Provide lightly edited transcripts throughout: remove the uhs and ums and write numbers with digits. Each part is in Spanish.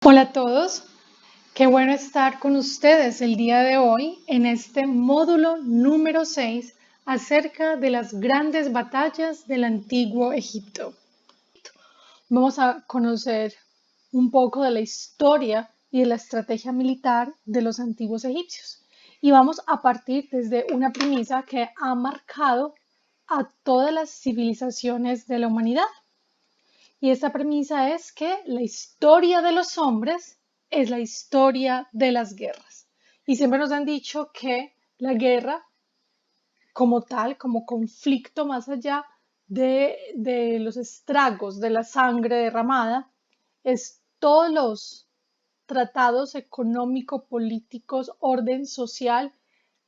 Hola a todos, qué bueno estar con ustedes el día de hoy en este módulo número 6 acerca de las grandes batallas del antiguo Egipto. Vamos a conocer un poco de la historia y de la estrategia militar de los antiguos egipcios. Y vamos a partir desde una premisa que ha marcado a todas las civilizaciones de la humanidad. Y esta premisa es que la historia de los hombres es la historia de las guerras. Y siempre nos han dicho que la guerra como tal, como conflicto más allá de los estragos de la sangre derramada, es todos los tratados económico-políticos, orden social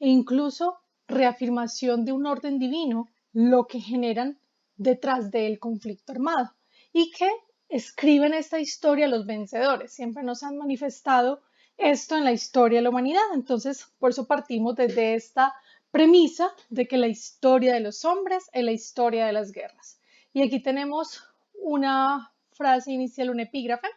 e incluso reafirmación de un orden divino, lo que generan detrás del conflicto armado y que escriben esta historia los vencedores. Siempre nos han manifestado esto en la historia de la humanidad. Entonces, por eso partimos desde esta premisa de que la historia de los hombres es la historia de las guerras. Y aquí tenemos una frase inicial, un epígrafe,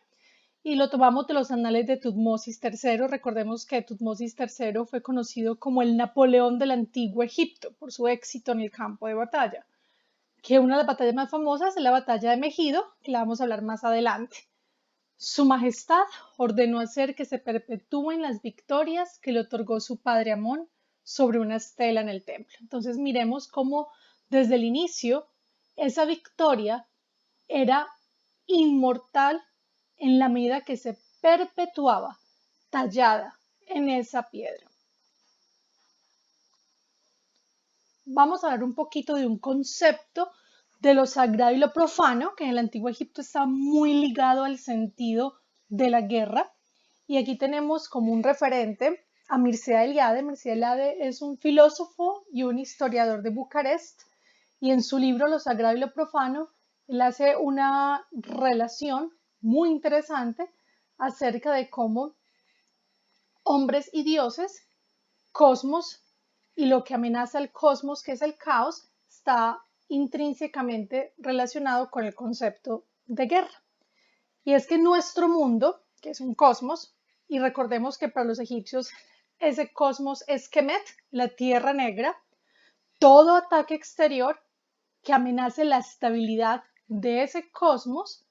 y lo tomamos de los anales de Tutmosis III. Recordemos que Tutmosis III fue conocido como el Napoleón del antiguo Egipto por su éxito en el campo de batalla, que una de las batallas más famosas es la batalla de Megido, que la vamos a hablar más adelante. Su Majestad ordenó hacer que se perpetúen las victorias que le otorgó su padre Amón sobre una estela en el templo. Entonces miremos cómo desde el inicio esa victoria era inmortal en la medida que se perpetuaba tallada en esa piedra. Vamos a hablar un poquito de un concepto de lo sagrado y lo profano, que en el antiguo Egipto está muy ligado al sentido de la guerra. Y aquí tenemos como un referente a Mircea Eliade. Mircea Eliade es un filósofo y un historiador de Bucarest, y en su libro Lo sagrado y lo profano, él hace una relación muy interesante acerca de cómo hombres y dioses, cosmos y lo que amenaza el cosmos, que es el caos, está intrínsecamente relacionado con el concepto de guerra. Y es que nuestro mundo, que es un cosmos, y recordemos que para los egipcios ese cosmos es Kemet, la tierra negra, todo ataque exterior que amenace la estabilidad de ese cosmos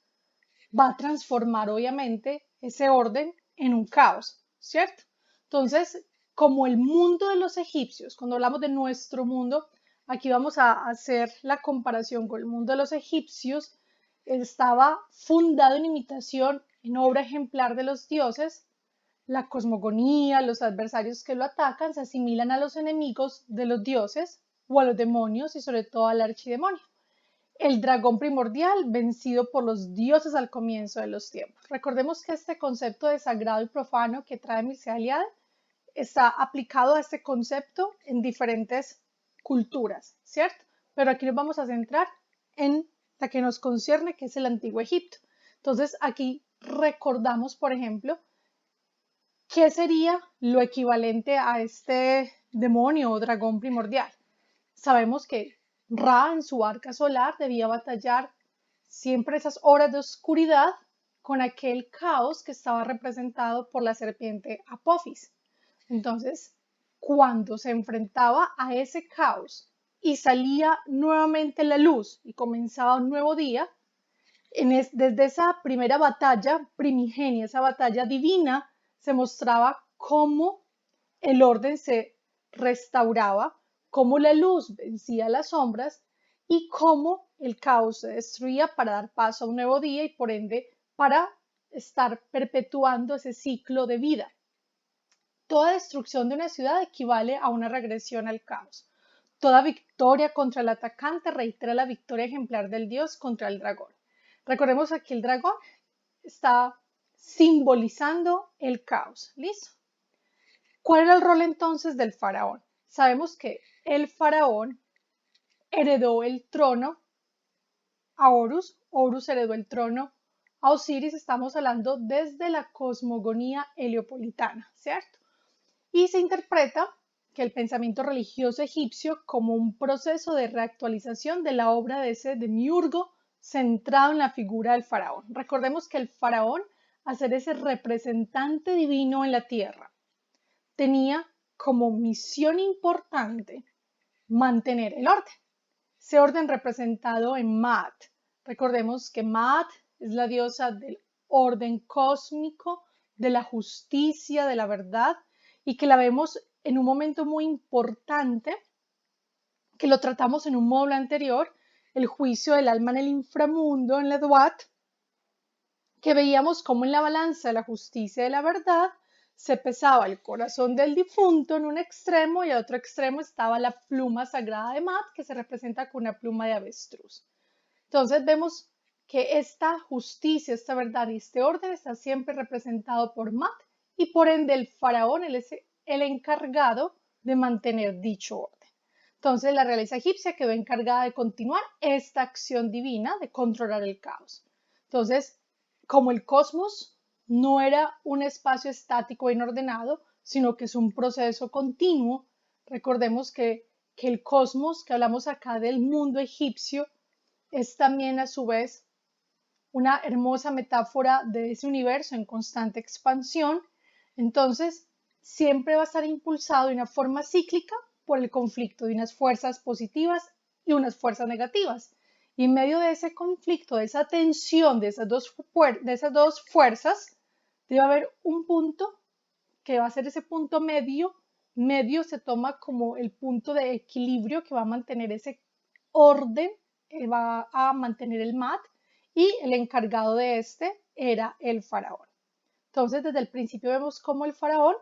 va a transformar obviamente ese orden en un caos, ¿cierto? Entonces, como el mundo de los egipcios, cuando hablamos de nuestro mundo, aquí vamos a hacer la comparación con el mundo de los egipcios, estaba fundado en imitación, en obra ejemplar de los dioses, la cosmogonía, los adversarios que lo atacan se asimilan a los enemigos de los dioses o a los demonios y sobre todo al archidemonio. El dragón primordial vencido por los dioses al comienzo de los tiempos. Recordemos que este concepto de sagrado y profano que trae Mircea Eliade está aplicado a este concepto en diferentes culturas, ¿cierto? Pero aquí nos vamos a centrar en la que nos concierne, que es el antiguo Egipto. Entonces aquí recordamos, por ejemplo, ¿qué sería lo equivalente a este demonio o dragón primordial? Sabemos que Ra en su arca solar debía batallar siempre esas horas de oscuridad con aquel caos que estaba representado por la serpiente Apophis. Entonces, cuando se enfrentaba a ese caos y salía nuevamente la luz y comenzaba un nuevo día, desde esa primera batalla primigenia, esa batalla divina, se mostraba cómo el orden se restauraba, cómo la luz vencía las sombras y cómo el caos se destruía para dar paso a un nuevo día y por ende para estar perpetuando ese ciclo de vida. Toda destrucción de una ciudad equivale a una regresión al caos. Toda victoria contra el atacante reitera la victoria ejemplar del dios contra el dragón. Recordemos que el dragón está simbolizando el caos. ¿Listo? ¿Cuál era el rol entonces del faraón? Sabemos que el faraón heredó el trono a Horus, Horus heredó el trono a Osiris, estamos hablando desde la cosmogonía heliopolitana, ¿cierto? Y se interpreta que el pensamiento religioso egipcio como un proceso de reactualización de la obra de ese demiurgo centrado en la figura del faraón. Recordemos que el faraón a ser ese representante divino en la tierra, tenía como misión importante mantener el orden. Ese orden representado en Maat. Recordemos que Maat es la diosa del orden cósmico, de la justicia, de la verdad, y que la vemos en un momento muy importante, que lo tratamos en un módulo anterior, el juicio del alma en el inframundo, en la Duat, que veíamos cómo en la balanza de la justicia y de la verdad se pesaba el corazón del difunto en un extremo y al otro extremo estaba la pluma sagrada de Maat, que se representa con una pluma de avestruz. Entonces vemos que esta justicia, esta verdad y este orden está siempre representado por Maat y por ende el faraón él es el encargado de mantener dicho orden. Entonces la realeza egipcia quedó encargada de continuar esta acción divina de controlar el caos. Entonces, como el cosmos no era un espacio estático e inordenado, sino que es un proceso continuo, recordemos que el cosmos, que hablamos acá del mundo egipcio, es también a su vez una hermosa metáfora de ese universo en constante expansión. Entonces, siempre va a estar impulsado de una forma cíclica por el conflicto de unas fuerzas positivas y unas fuerzas negativas. Y en medio de ese conflicto, de esa tensión de esas dos fuerzas, debe haber un punto que va a ser ese punto medio. Medio se toma como el punto de equilibrio que va a mantener ese orden, va a mantener el mat, y el encargado de este era el faraón. Entonces, desde el principio vemos cómo el faraón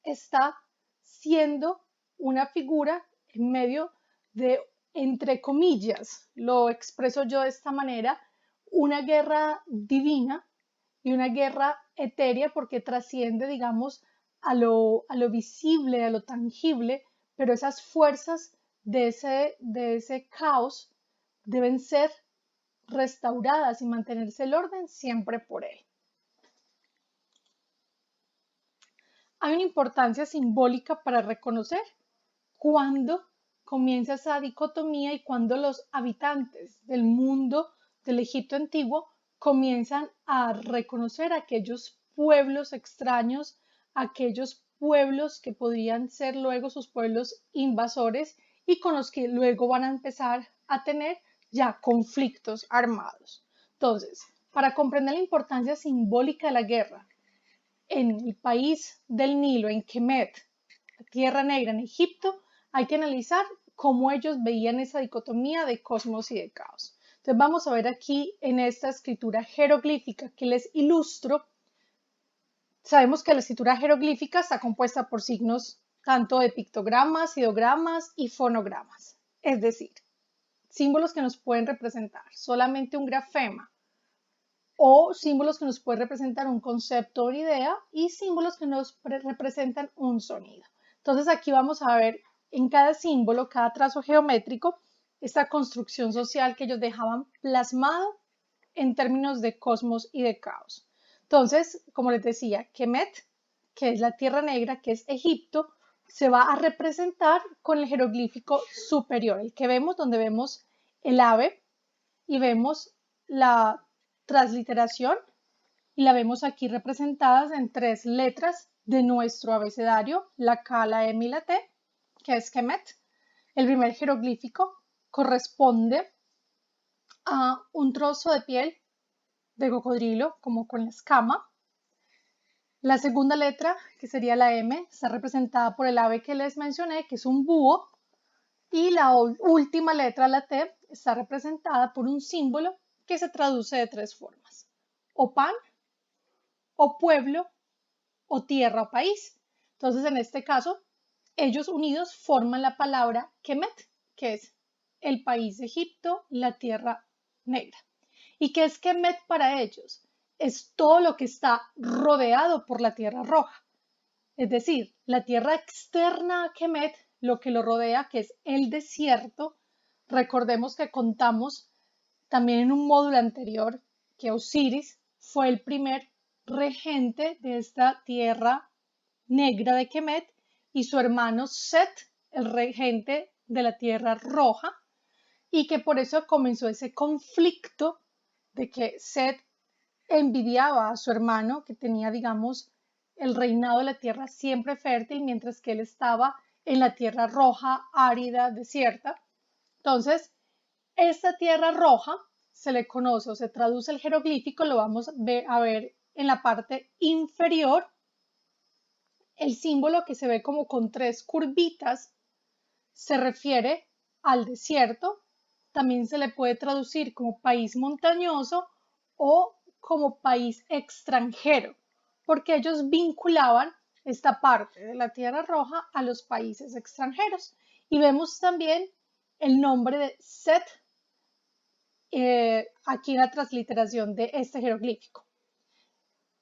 está siendo una figura en medio de, entre comillas, lo expreso yo de esta manera, una guerra divina y una guerra etérea porque trasciende, digamos, a lo visible, a lo tangible, pero esas fuerzas de ese caos deben ser restauradas y mantenerse el orden siempre por él. Hay una importancia simbólica para reconocer cuándo comienza esa dicotomía y cuándo los habitantes del mundo del Egipto antiguo comienzan a reconocer a aquellos pueblos extraños, aquellos pueblos que podrían ser luego sus pueblos invasores y con los que luego van a empezar a tener ya conflictos armados. Entonces, para comprender la importancia simbólica de la guerra en el país del Nilo, en Kemet, la Tierra Negra en Egipto, hay que analizar cómo ellos veían esa dicotomía de cosmos y de caos. Entonces vamos a ver aquí en esta escritura jeroglífica que les ilustro. Sabemos que la escritura jeroglífica está compuesta por signos tanto de pictogramas, ideogramas y fonogramas, es decir, símbolos que nos pueden representar solamente un grafema o símbolos que nos pueden representar un concepto o una idea y símbolos que nos representan un sonido. Entonces aquí vamos a ver en cada símbolo, cada trazo geométrico, esta construcción social que ellos dejaban plasmado en términos de cosmos y de caos. Entonces, como les decía, Kemet, que es la Tierra Negra, que es Egipto, se va a representar con el jeroglífico superior, el que vemos donde vemos el ave y vemos la transliteración y la vemos aquí representadas en 3 letras de nuestro abecedario, la K, la M y la T, que es Kemet. El primer jeroglífico corresponde a un trozo de piel de cocodrilo, como con la escama. La segunda letra, que sería la M, está representada por el ave que les mencioné, que es un búho. Y la última letra, la T, está representada por un símbolo que se traduce de 3 formas: o pan, o pueblo, o tierra o país. Entonces, en este caso, ellos unidos forman la palabra Kemet, que es el país de Egipto, la Tierra Negra. ¿Y qué es Kemet para ellos? Es todo lo que está rodeado por la Tierra Roja. Es decir, la tierra externa a Kemet, lo que lo rodea, que es el desierto. Recordemos que contamos también en un módulo anterior que Osiris fue el primer regente de esta tierra negra de Kemet y su hermano Set, el regente de la tierra roja, y que por eso comenzó ese conflicto de que Set envidiaba a su hermano que tenía, digamos, el reinado de la tierra siempre fértil, mientras que él estaba en la tierra roja, árida, desierta. Entonces, esta tierra roja se le conoce o se traduce el jeroglífico, lo vamos a ver en la parte inferior, el símbolo que se ve como con tres curvitas se refiere al desierto, también se le puede traducir como país montañoso o como país extranjero, porque ellos vinculaban esta parte de la Tierra Roja a los países extranjeros. Y vemos también el nombre de Set aquí en la transliteración de este jeroglífico.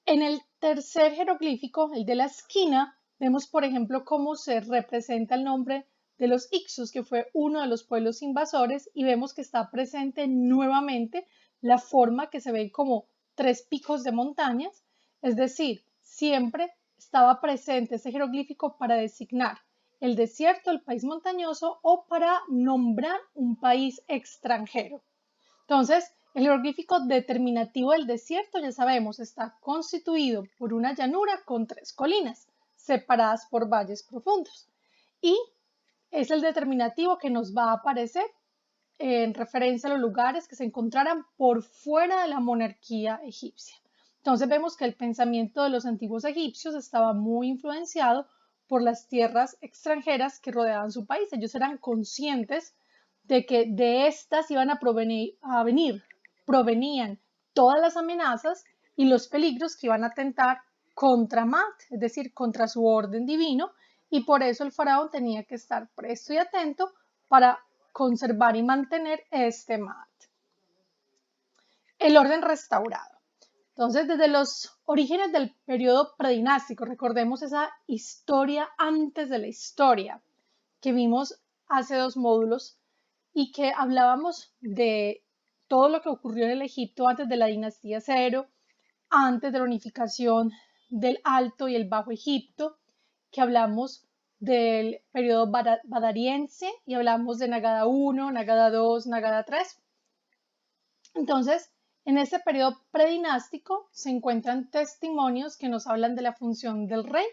En el tercer jeroglífico, el de la esquina, vemos, por ejemplo, cómo se representa el nombre de los Ixus, que fue uno de los pueblos invasores, y vemos que está presente nuevamente la forma que se ve como tres picos de montañas, es decir, siempre estaba presente ese jeroglífico para designar el desierto, el país montañoso o para nombrar un país extranjero. Entonces, el jeroglífico determinativo del desierto, ya sabemos, está constituido por una llanura con tres colinas, separadas por valles profundos. Y es el determinativo que nos va a aparecer en referencia a los lugares que se encontraran por fuera de la monarquía egipcia. Entonces vemos que el pensamiento de los antiguos egipcios estaba muy influenciado por las tierras extranjeras que rodeaban su país. Ellos eran conscientes de que de estas iban a provenían todas las amenazas y los peligros que iban a atentar contra Maat, es decir, contra su orden divino, y por eso el faraón tenía que estar presto y atento para conservar y mantener este Maat. El orden restaurado. Entonces, desde los orígenes del periodo predinástico, recordemos esa historia antes de la historia que vimos hace dos módulos y que hablábamos de todo lo que ocurrió en el Egipto antes de la dinastía Cero, antes de la unificación del Alto y el Bajo Egipto, que hablamos del periodo badariense y hablamos de Nagada I, Nagada II, Nagada III. Entonces, en este periodo predinástico se encuentran testimonios que nos hablan de la función del rey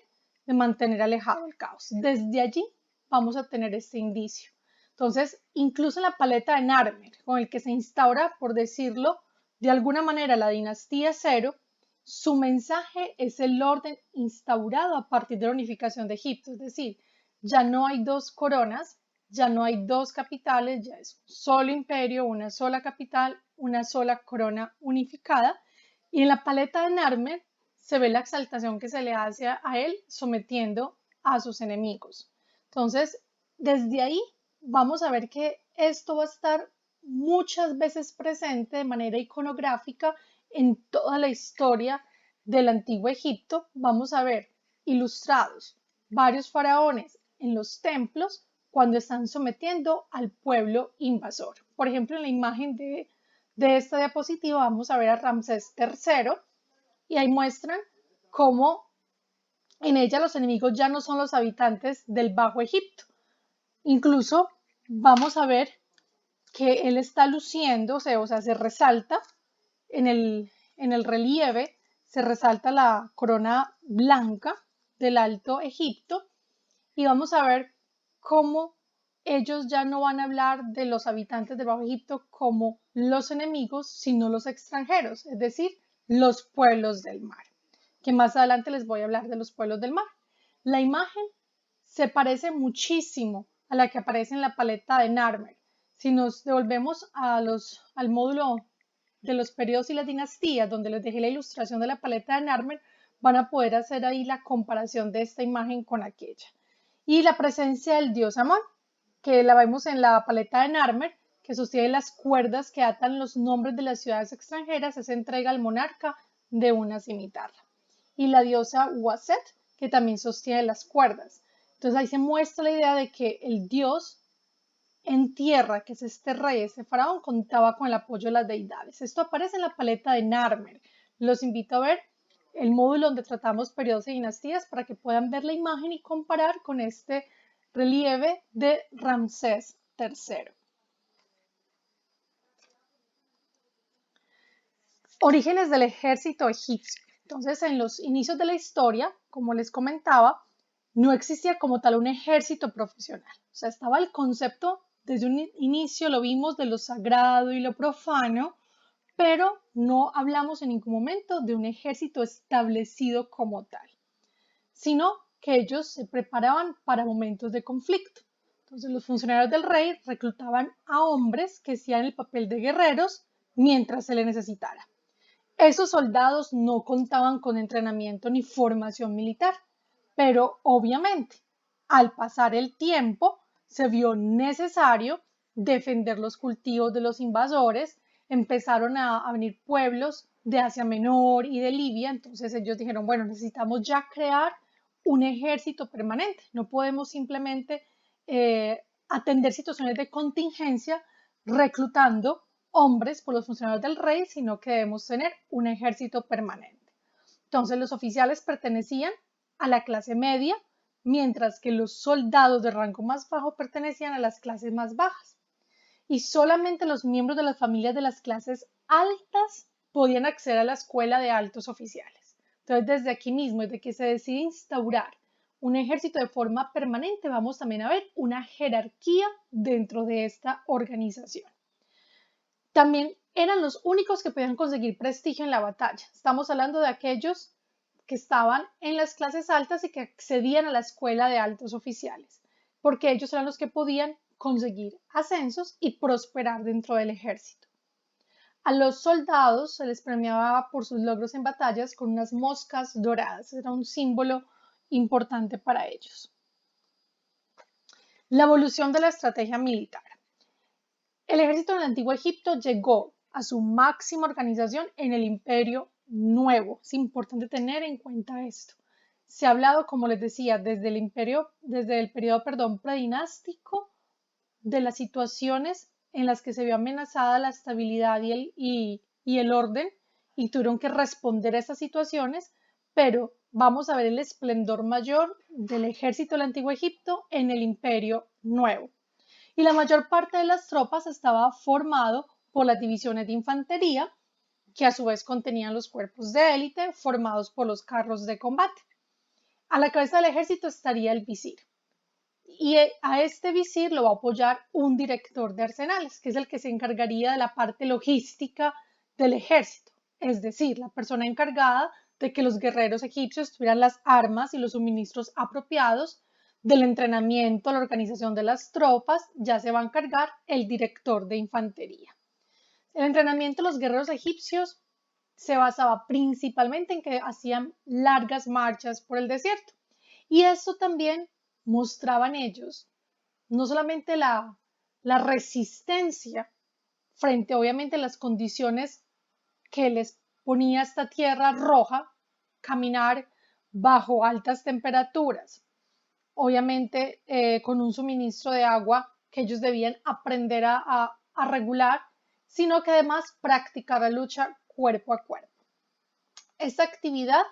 de mantener alejado el caos. Desde allí vamos a tener este indicio. Entonces, incluso en la paleta de Narmer, con el que se instaura, por decirlo de alguna manera, la dinastía Cero, su mensaje es el orden instaurado a partir de la unificación de Egipto, es decir, ya no hay dos coronas, ya no hay dos capitales, ya es un solo imperio, una sola capital, una sola corona unificada. Y en la paleta de Narmer se ve la exaltación que se le hace a él sometiendo a sus enemigos. Entonces, desde ahí vamos a ver que esto va a estar muchas veces presente de manera iconográfica en toda la historia del antiguo Egipto. Vamos a ver ilustrados varios faraones en los templos cuando están sometiendo al pueblo invasor. Por ejemplo, en la imagen de esta diapositiva vamos a ver a Ramsés III y ahí muestran cómo en ella los enemigos ya no son los habitantes del Bajo Egipto. Incluso vamos a ver que él está luciéndose, o sea, se resalta en el relieve, se resalta la corona blanca del Alto Egipto y vamos a ver cómo ellos ya no van a hablar de los habitantes del Bajo Egipto como los enemigos, sino los extranjeros, es decir, los pueblos del mar, que más adelante les voy a hablar de los pueblos del mar. La imagen se parece muchísimo a la que aparece en la paleta de Narmer. Si nos devolvemos al módulo de los periodos y las dinastías, donde les dejé la ilustración de la paleta de Narmer, van a poder hacer ahí la comparación de esta imagen con aquella. Y la presencia del dios Amón, que la vemos en la paleta de Narmer, que sostiene las cuerdas que atan los nombres de las ciudades extranjeras, es entrega al monarca de una cimitarra. Y la diosa Waset, que también sostiene las cuerdas. Entonces ahí se muestra la idea de que el dios en tierra, que es este rey, este faraón, contaba con el apoyo de las deidades. Esto aparece en la paleta de Narmer. Los invito a ver el módulo donde tratamos periodos y dinastías para que puedan ver la imagen y comparar con este relieve de Ramsés III. Orígenes del ejército egipcio. Entonces, en los inicios de la historia, como les comentaba, no existía como tal un ejército profesional. O sea, estaba el concepto desde un inicio, lo vimos de lo sagrado y lo profano, pero no hablamos en ningún momento de un ejército establecido como tal, sino que ellos se preparaban para momentos de conflicto. Entonces, los funcionarios del rey reclutaban a hombres que hacían el papel de guerreros mientras se les necesitara. Esos soldados no contaban con entrenamiento ni formación militar, pero obviamente al pasar el tiempo se vio necesario defender los cultivos de los invasores, empezaron a venir pueblos de Asia Menor y de Libia, entonces ellos dijeron, bueno, necesitamos ya crear un ejército permanente, no podemos simplemente atender situaciones de contingencia reclutando hombres por los funcionarios del rey, sino que debemos tener un ejército permanente. Entonces los oficiales pertenecían a la clase media, mientras que los soldados de rango más bajo pertenecían a las clases más bajas. Y solamente los miembros de las familias de las clases altas podían acceder a la escuela de altos oficiales. Entonces, desde aquí mismo, desde que se decide instaurar un ejército de forma permanente, vamos también a ver una jerarquía dentro de esta organización. También eran los únicos que podían conseguir prestigio en la batalla. Estamos hablando de aquellos que estaban en las clases altas y que accedían a la escuela de altos oficiales, porque ellos eran los que podían conseguir ascensos y prosperar dentro del ejército. A los soldados se les premiaba por sus logros en batallas con unas moscas doradas, era un símbolo importante para ellos. La evolución de la estrategia militar. El ejército del antiguo Egipto llegó a su máxima organización en el Imperio Nuevo. Es importante tener en cuenta esto. Se ha hablado, como les decía, desde el periodo predinástico, de las situaciones en las que se vio amenazada la estabilidad y el orden y tuvieron que responder a esas situaciones, pero vamos a ver el esplendor mayor del ejército del antiguo Egipto en el Imperio Nuevo. Y la mayor parte de las tropas estaba formado por las divisiones de infantería, que a su vez contenían los cuerpos de élite formados por los carros de combate. A la cabeza del ejército estaría el visir. Y a este visir lo va a apoyar un director de arsenales, que es el que se encargaría de la parte logística del ejército, es decir, la persona encargada de que los guerreros egipcios tuvieran las armas y los suministros apropiados, del entrenamiento, la organización de las tropas, ya se va a encargar el director de infantería. El entrenamiento de los guerreros egipcios se basaba principalmente en que hacían largas marchas por el desierto. Y esto también mostraban ellos no solamente la resistencia frente obviamente a las condiciones que les ponía esta tierra roja, caminar bajo altas temperaturas, obviamente con un suministro de agua que ellos debían aprender a regular, sino que además practicar la lucha cuerpo a cuerpo. Esta actividad,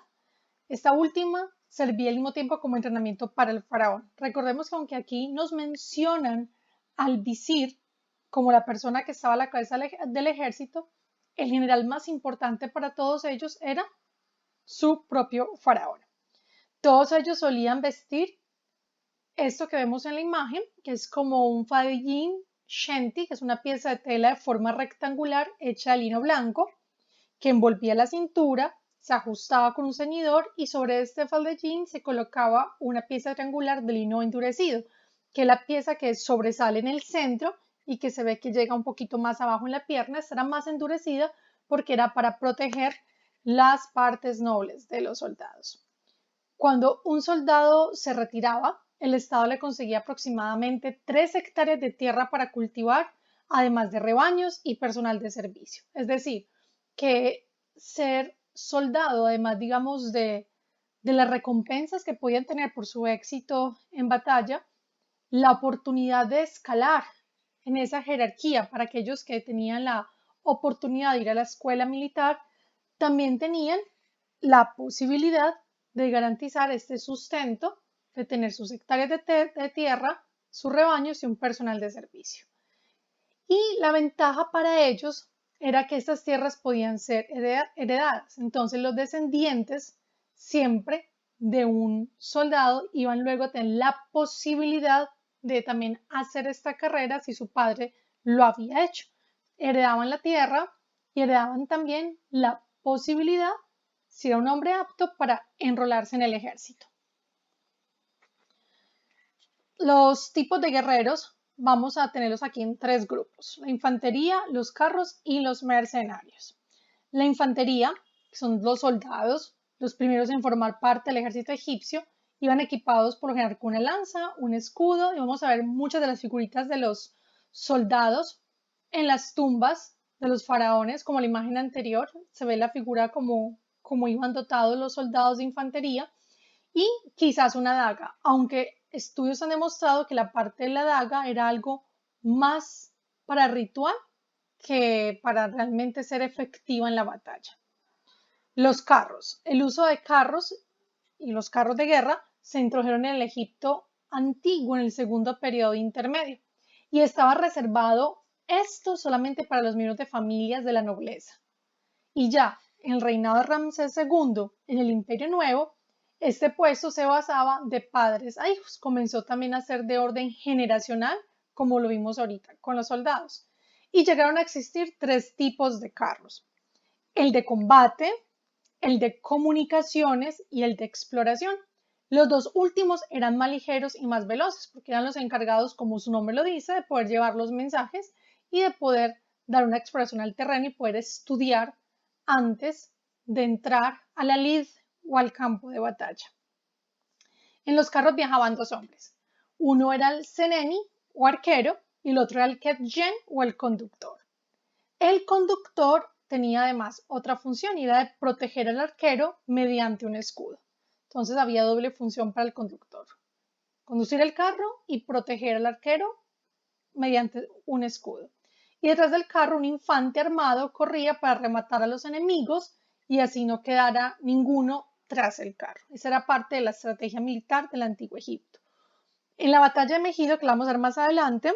esta última, servía al mismo tiempo como entrenamiento para el faraón. Recordemos que aunque aquí nos mencionan al visir como la persona que estaba a la cabeza del ejército, el general más importante para todos ellos era su propio faraón. Todos ellos solían vestir esto que vemos en la imagen, que es como un faldellín shenty, que es una pieza de tela de forma rectangular hecha de lino blanco, que envolvía la cintura, se ajustaba con un ceñidor y sobre este faldellín se colocaba una pieza triangular de lino endurecido, que es la pieza que sobresale en el centro y que se ve que llega un poquito más abajo en la pierna, estará más endurecida porque era para proteger las partes nobles de los soldados. Cuando un soldado se retiraba, el Estado le conseguía aproximadamente 3 hectáreas de tierra para cultivar, además de rebaños y personal de servicio. Es decir, que ser soldado, además, digamos, de las recompensas que podían tener por su éxito en batalla, la oportunidad de escalar en esa jerarquía para aquellos que tenían la oportunidad de ir a la escuela militar, también tenían la posibilidad de garantizar este sustento, de tener sus hectáreas de tierra, sus rebaños y un personal de servicio. Y la ventaja para ellos era que estas tierras podían ser heredadas. Entonces los descendientes siempre de un soldado iban luego a tener la posibilidad de también hacer esta carrera si su padre lo había hecho. Heredaban la tierra y heredaban también la posibilidad, si era un hombre apto, para enrolarse en el ejército. Los tipos de guerreros vamos a tenerlos aquí en tres grupos: la infantería, los carros y los mercenarios. La infantería, que son los soldados, los primeros en formar parte del ejército egipcio, iban equipados por lo general con una lanza, un escudo, y vamos a ver muchas de las figuritas de los soldados en las tumbas de los faraones, como la imagen anterior, se ve la figura como iban dotados los soldados de infantería, y quizás una daga, aunque estudios han demostrado que la parte de la daga era algo más para ritual que para realmente ser efectiva en la batalla. Los carros. El uso de carros y los carros de guerra se introdujeron en el Egipto antiguo en el segundo periodo intermedio y estaba reservado esto solamente para los miembros de familias de la nobleza. Y ya en el reinado de Ramsés II, en el Imperio Nuevo, este puesto se basaba de padres a hijos. Comenzó también a ser de orden generacional, como lo vimos ahorita con los soldados. Y llegaron a existir tres tipos de carros: el de combate, el de comunicaciones y el de exploración. Los dos últimos eran más ligeros y más veloces, porque eran los encargados, como su nombre lo dice, de poder llevar los mensajes y de poder dar una exploración al terreno y poder estudiar antes de entrar a la lid o al campo de batalla. En los carros viajaban dos hombres. Uno era el zeneni o arquero y el otro era el ketjen o el conductor. El conductor tenía además otra función y era de proteger al arquero mediante un escudo. Entonces había doble función para el conductor: conducir el carro y proteger al arquero mediante un escudo. Y detrás del carro un infante armado corría para rematar a los enemigos y así no quedara ninguno tras el carro. Esa era parte de la estrategia militar del Antiguo Egipto. En la batalla de Megido, que la vamos a ver más adelante,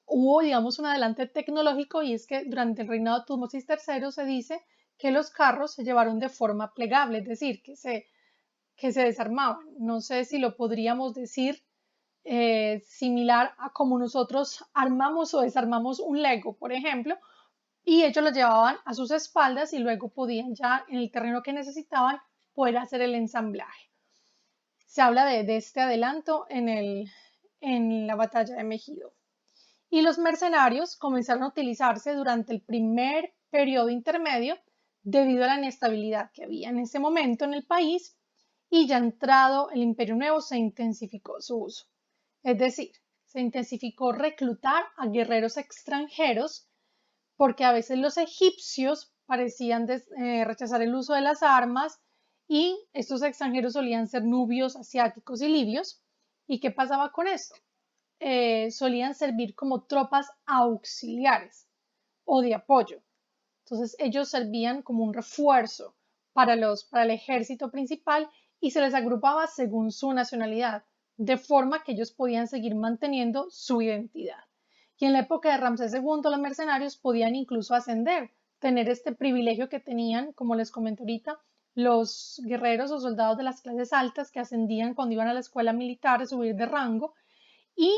hubo, digamos, un adelante tecnológico, y es que durante el reinado de Tutmosis III se dice que los carros se llevaron de forma plegable, es decir, que se desarmaban. No sé si lo podríamos decir similar a como nosotros armamos o desarmamos un Lego, por ejemplo, y ellos lo llevaban a sus espaldas y luego podían ya en el terreno que necesitaban poder hacer el ensamblaje. Se habla de este adelanto en la batalla de Megido. Y los mercenarios comenzaron a utilizarse durante el primer periodo intermedio debido a la inestabilidad que había en ese momento en el país, y ya entrado el Imperio Nuevo se intensificó su uso. Es decir, se intensificó reclutar a guerreros extranjeros porque a veces los egipcios parecían rechazar el uso de las armas, y estos extranjeros solían ser nubios, asiáticos y libios. ¿Y qué pasaba con esto? Solían servir como tropas auxiliares o de apoyo. Entonces ellos servían como un refuerzo para el ejército principal y se les agrupaba según su nacionalidad, de forma que ellos podían seguir manteniendo su identidad. Y en la época de Ramsés II los mercenarios podían incluso ascender, tener este privilegio que tenían, como les comenté ahorita, los guerreros o soldados de las clases altas que ascendían cuando iban a la escuela militar, subir de rango. Y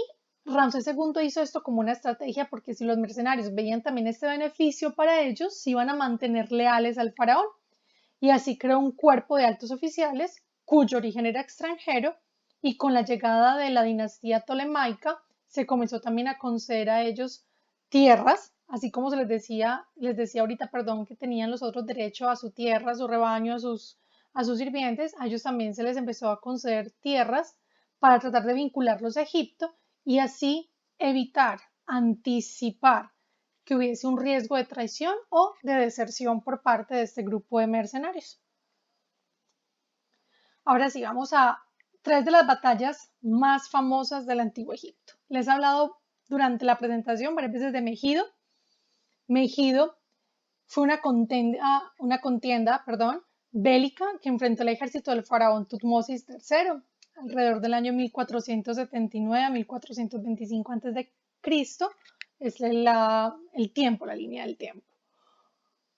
Ramsés II hizo esto como una estrategia, porque si los mercenarios veían también este beneficio para ellos, se iban a mantener leales al faraón. Y así creó un cuerpo de altos oficiales cuyo origen era extranjero, y con la llegada de la dinastía tolemaica se comenzó también a conceder a ellos tierras, así como se les decía ahorita, perdón, que tenían los otros derecho a su tierra, a su rebaño, a sus sirvientes. A ellos también se les empezó a conceder tierras para tratar de vincularlos a Egipto y así evitar, anticipar que hubiese un riesgo de traición o de deserción por parte de este grupo de mercenarios. Ahora sí, vamos a tres de las batallas más famosas del Antiguo Egipto. Les he hablado durante la presentación varias veces de Megido. Megido fue una contienda bélica que enfrentó el ejército del faraón Tutmosis III alrededor del año 1479 a 1425 a.C., es el tiempo, la línea del tiempo,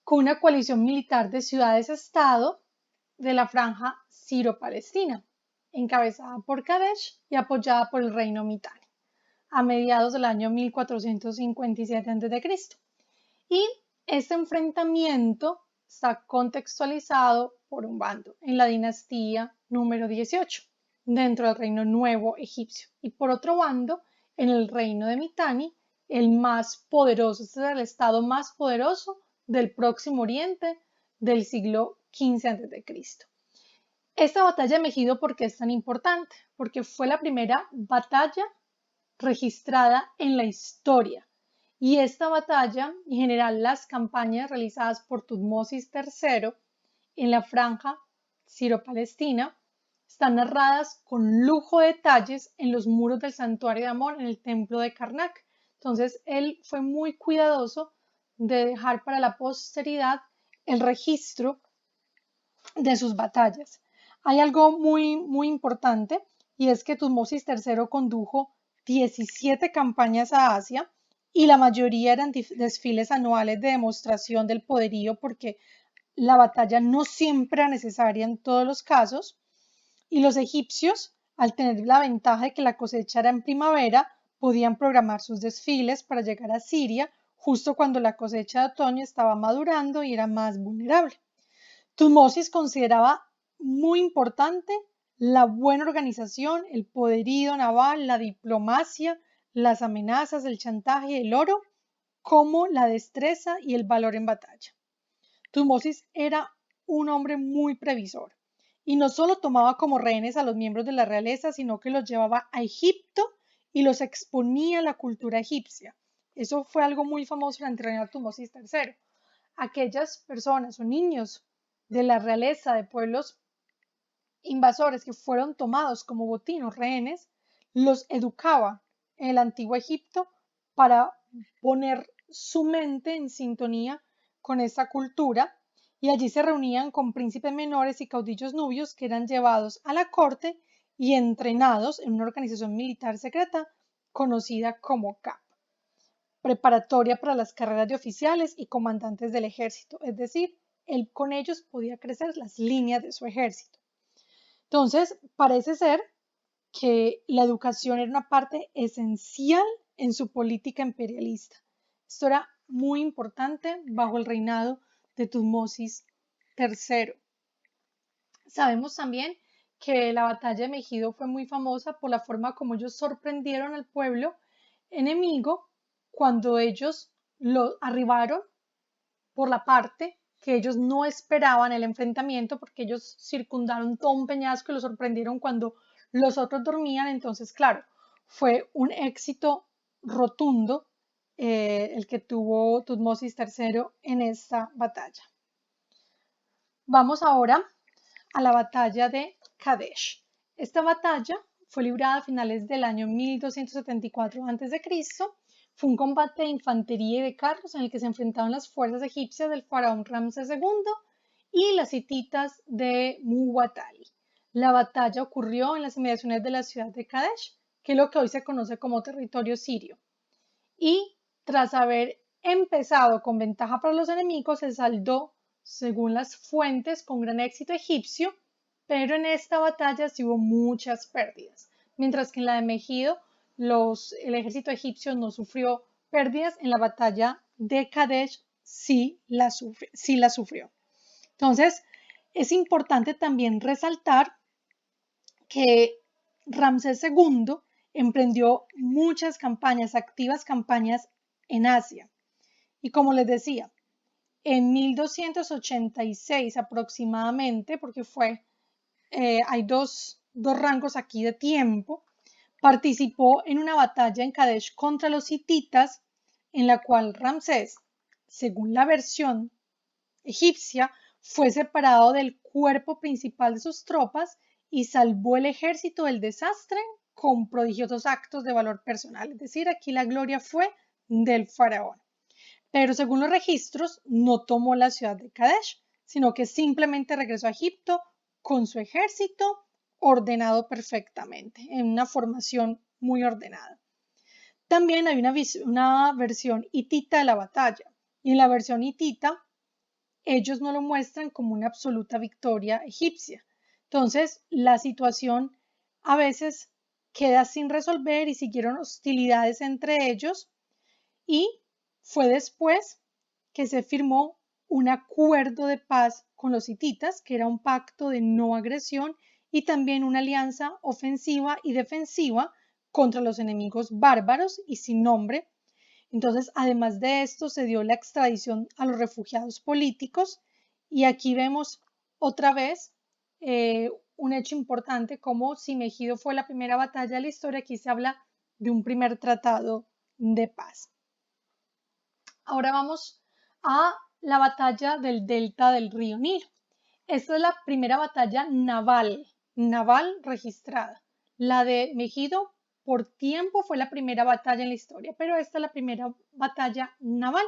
con una coalición militar de ciudades-estado de la franja siro-palestina, encabezada por Kadesh y apoyada por el reino Mitanni, a mediados del año 1457 a.C. Y este enfrentamiento está contextualizado por un bando en la dinastía número 18, dentro del reino nuevo egipcio, y por otro bando en el reino de Mitanni, el más poderoso, este es el estado más poderoso del Próximo Oriente del siglo XV a.C. Esta batalla de Megido, ¿por qué es tan importante? Porque fue la primera batalla registrada en la historia. Y esta batalla, en general las campañas realizadas por Tutmosis III en la franja siro-palestina, están narradas con lujo de detalles en los muros del santuario de Amón en el templo de Karnak. Entonces, él fue muy cuidadoso de dejar para la posteridad el registro de sus batallas. Hay algo muy importante, y es que Tutmosis III condujo 17 campañas a Asia, y la mayoría eran desfiles anuales de demostración del poderío, porque la batalla no siempre era necesaria en todos los casos, y los egipcios, al tener la ventaja de que la cosecha era en primavera, podían programar sus desfiles para llegar a Siria justo cuando la cosecha de otoño estaba madurando y era más vulnerable. Tutmosis consideraba muy importante la buena organización, el poderío naval, la diplomacia, las amenazas, el chantaje y el oro, como la destreza y el valor en batalla. Tutmosis era un hombre muy previsor, y no solo tomaba como rehenes a los miembros de la realeza, sino que los llevaba a Egipto y los exponía a la cultura egipcia. Eso fue algo muy famoso durante el reinado de Tutmosis III. Aquellas personas o niños de la realeza de pueblos invasores que fueron tomados como botín o rehenes, los educaba en el antiguo Egipto para poner su mente en sintonía con esa cultura, y allí se reunían con príncipes menores y caudillos nubios que eran llevados a la corte y entrenados en una organización militar secreta conocida como CAP, preparatoria para las carreras de oficiales y comandantes del ejército, es decir, él con ellos podía crecer las líneas de su ejército. Entonces, parece ser que la educación era una parte esencial en su política imperialista. Esto era muy importante bajo el reinado de Tutmosis III. Sabemos también que la batalla de Megido fue muy famosa por la forma como ellos sorprendieron al pueblo enemigo cuando ellos lo arribaron por la parte que ellos no esperaban el enfrentamiento, porque ellos circundaron todo un peñasco y lo sorprendieron cuando los otros dormían. Entonces, claro, fue un éxito rotundo el que tuvo Tutmosis III en esta batalla. Vamos ahora a la batalla de Kadesh. Esta batalla fue librada a finales del año 1274 a.C. Fue un combate de infantería y de carros en el que se enfrentaron las fuerzas egipcias del faraón Ramsés II y las hititas de Muwatalli. La batalla ocurrió en las inmediaciones de la ciudad de Kadesh, que es lo que hoy se conoce como territorio sirio. Y tras haber empezado con ventaja para los enemigos, se saldó, según las fuentes, con gran éxito egipcio, pero en esta batalla sí hubo muchas pérdidas, mientras que en la de Megido el ejército egipcio no sufrió pérdidas. En la batalla de Kadesh sí la sufrió. Entonces, es importante también resaltar que Ramsés II emprendió muchas campañas, activas campañas en Asia. Y como les decía, en 1286 aproximadamente, porque hay dos rangos aquí de tiempo, participó en una batalla en Kadesh contra los hititas, en la cual Ramsés, según la versión egipcia, fue separado del cuerpo principal de sus tropas y salvó el ejército del desastre con prodigiosos actos de valor personal. Es decir, aquí la gloria fue del faraón. Pero según los registros, no tomó la ciudad de Kadesh, sino que simplemente regresó a Egipto con su ejército ordenado perfectamente, en una formación muy ordenada. También hay una versión hitita de la batalla. Y en la versión hitita, ellos no lo muestran como una absoluta victoria egipcia. Entonces, la situación a veces queda sin resolver y siguieron hostilidades entre ellos. Y fue después que se firmó un acuerdo de paz con los hititas, que era un pacto de no agresión y también una alianza ofensiva y defensiva contra los enemigos bárbaros y sin nombre. Entonces, además de esto, se dio la extradición a los refugiados políticos y aquí vemos otra vez un hecho importante como si Megido fue la primera batalla de la historia, aquí se habla de un primer tratado de paz. Ahora vamos a la batalla del delta del río Nilo. Esta es la primera batalla naval registrada. La de Megido por tiempo fue la primera batalla en la historia, pero esta es la primera batalla naval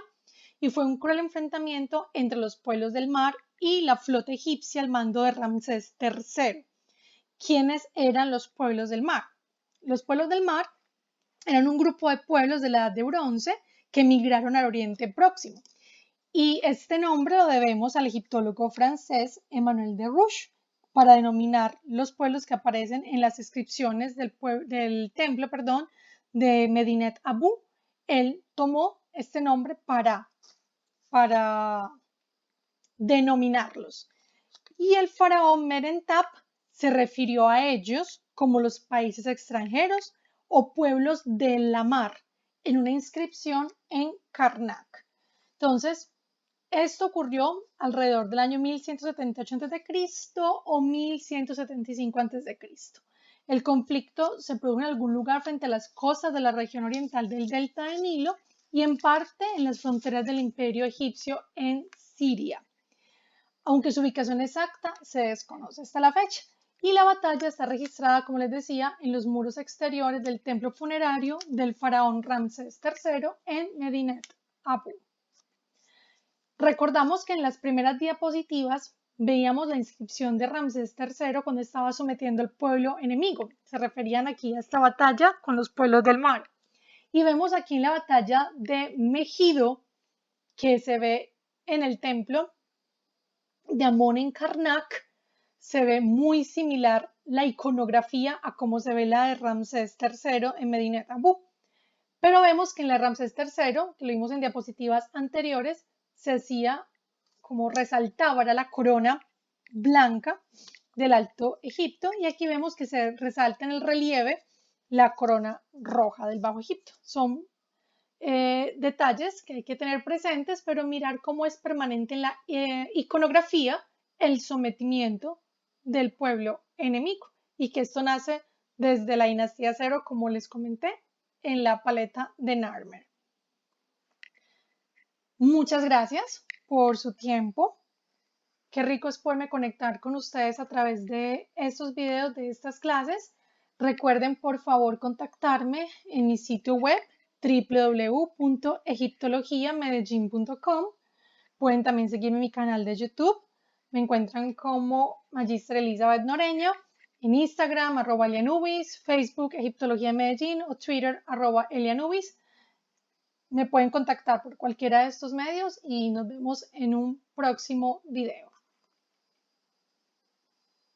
y fue un cruel enfrentamiento entre los pueblos del mar y la flota egipcia al mando de Ramsés III. ¿Quiénes eran los pueblos del mar? Los pueblos del mar eran un grupo de pueblos de la Edad de Bronce que migraron al Oriente Próximo. Y este nombre lo debemos al egiptólogo francés Emmanuel de Rouge para denominar los pueblos que aparecen en las inscripciones del templo de Medinet Abu. Él tomó este nombre para denominarlos. Y el faraón Merentab se refirió a ellos como los países extranjeros o pueblos de la mar en una inscripción en Karnak. Entonces, esto ocurrió alrededor del año 1178 a.C. o 1175 a.C. El conflicto se produjo en algún lugar frente a las costas de la región oriental del delta del Nilo y en parte en las fronteras del imperio egipcio en Siria, aunque su ubicación exacta se desconoce hasta la fecha. Y la batalla está registrada, como les decía, en los muros exteriores del templo funerario del faraón Ramsés III en Medinet Abu. Recordamos que en las primeras diapositivas veíamos la inscripción de Ramsés III cuando estaba sometiendo al pueblo enemigo. Se referían aquí a esta batalla con los pueblos del mar. Y vemos aquí en la batalla de Megido, que se ve en el templo de Amón en Karnak, se ve muy similar la iconografía a cómo se ve la de Ramsés III en Medinet Abu. Pero vemos que en la Ramsés III, que lo vimos en diapositivas anteriores, se hacía como resaltaba, era la corona blanca del Alto Egipto, y aquí vemos que se resalta en el relieve la corona roja del Bajo Egipto. Son detalles que hay que tener presentes, pero mirar cómo es permanente en la iconografía el sometimiento del pueblo enemigo y que esto nace desde la dinastía Cero, como les comenté, en la paleta de Narmer. Muchas gracias por su tiempo. Qué rico es poderme conectar con ustedes a través de estos videos, de estas clases. Recuerden, por favor, contactarme en mi sitio web www.egiptologiamedellin.com. Pueden también seguirme en mi canal de YouTube. Me encuentran como Magister Elizabeth Noreño en Instagram, @elianubis, Facebook, Egiptología Medellín o Twitter, @elianubis. Me pueden contactar por cualquiera de estos medios y nos vemos en un próximo video.